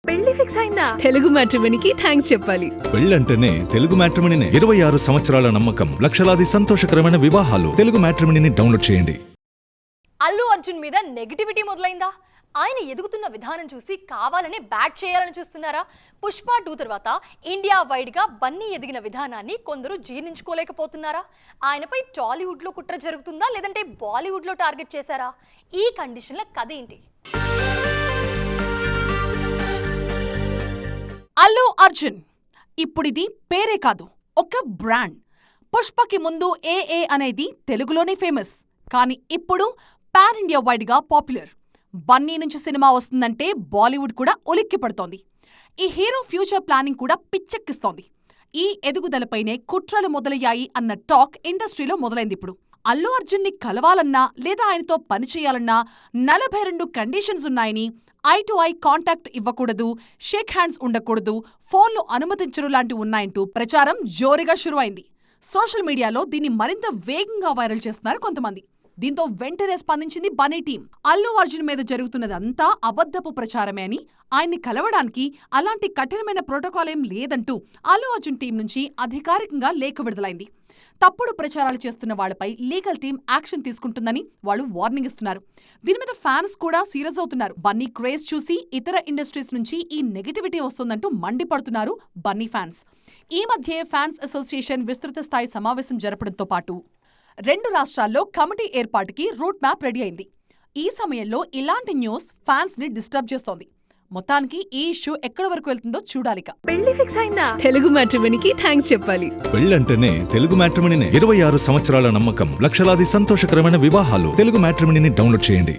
పెళ్లి ఫిక్స్ అయిందా? తెలుగు మ్యాట్రిమోనీకి థ్యాంక్స్ చెప్పాలి. పెళ్ళంటేనే తెలుగు మ్యాట్రిమోనీనే. 26 సంవత్సరాల నమ్మకం, లక్షలాది సంతోషకరమైన వివాహాలు. తెలుగు మ్యాట్రిమోనీని డౌన్లోడ్ చేయండి. అల్లు అర్జున్ మీద నెగిటివిటీ మొదలైందా? ఆయన ఎదుగుతున్న విధానం చూసి కావాలనే బ్యాట్ చేయాలని చూస్తున్నారా? పుష్ప 2 తర్వాత ఇండియా వైడ్ గా బన్నీ ఎదిగిన విధానాన్ని కొందరు జీర్ణించుకోలేకపోతున్నారా? ఆయనపై టాలీవుడ్ లో కుట్ర జరుగుతుందా, లేదంటే బాలీవుడ్ లో టార్గెట్ చేశారా? ఈ కండిషన్ల కథ ఏంటి? అల్లు అర్జున్ ఇప్పుడిది పేరే కాదు, ఒక బ్రాండ్. పుష్పకి ముందు ఏఏ అనేది తెలుగులోనే ఫేమస్, కానీ ఇప్పుడు పాన్ ఇండియా వైడ్ గా పాపులర్. బన్నీ నుంచి సినిమా వస్తుందంటే బాలీవుడ్ కూడా ఉలిక్కి పడుతోంది. ఈ హీరో ఫ్యూచర్ ప్లానింగ్ కూడా పిచ్చెక్కిస్తోంది. ఈ ఎదుగుదలపైనే కుట్రలు మొదలయ్యాయి అన్న టాక్ ఇండస్ట్రీలో మొదలైంది. ఇప్పుడు అల్లు అర్జున్ని కలవాలన్నా లేదా ఆయనతో పనిచేయాలన్నా 42 కండిషన్స్ ఉన్నాయని, ఐ టు ఐ కాంటాక్ట్ ఇవ్వకూడదు, షేక్ హ్యాండ్స్ ఉండకూడదు, ఫోన్లు అనుమతించరు లాంటివి ఉన్నాయంటూ ప్రచారం జోరుగా షురువైంది. సోషల్ మీడియాలో దీన్ని మరింత వేగంగా వైరల్ చేస్తున్నారు కొంతమంది. దీంతో వెంటనే స్పందించింది బన్నీ టీం. అల్లు అర్జున్ మీద జరుగుతున్నదంతా అబద్ధపు ప్రచారమే అని, ఆయన్ని కలవడానికి అలాంటి కఠినమైన ప్రోటోకాల్ ఏం లేదంటూ అల్లు అర్జున్ టీం నుంచి అధికారికంగా లేఖ విడుదలైంది. తప్పుడు ప్రచారాలు చేస్తున్న వాళ్లపై లీగల్ టీం యాక్షన్ తీసుకుంటుందని వాళ్ళు వార్నింగ్ ఇస్తున్నారు. దీని మీద ఫ్యాన్స్ కూడా సీరియస్ అవుతున్నారు. బన్నీ క్రేజ్ చూసి ఇతర ఇండస్ట్రీస్ నుంచి ఈ నెగటివిటీ వస్తుందంటూ మండిపడుతున్నారు బన్నీ ఫ్యాన్స్. ఈ మధ్యే ఫ్యాన్స్ అసోసియేషన్ విస్తృత స్థాయి సమావేశం జరపడంతో పాటు 2 రాష్ట్రాల్లో కమిటీ ఏర్పాటుకి రూట్ మ్యాప్ రెడీ అయింది. ఈ సమయంలో ఇలాంటి న్యూస్ ఫ్యాన్స్ ని డిస్టర్బ్ చేస్తోంది. మొత్తానికి ఈ ఇష్యూ ఎక్కడి వరకు వెళ్తుందో చూడాలిక. పెళ్లి ఫిక్స్ అయిందా? తెలుగు మ్యాట్రిమోనీకి థ్యాంక్స్ చెప్పాలి. పెళ్ళంటేనే తెలుగు మ్యాట్రిమోనీనే. 26 సంవత్సరాల నమ్మకం, లక్షలాది సంతోషకరమైన వివాహాలు. తెలుగు మ్యాట్రిమోనీని డౌన్లోడ్ చేయండి.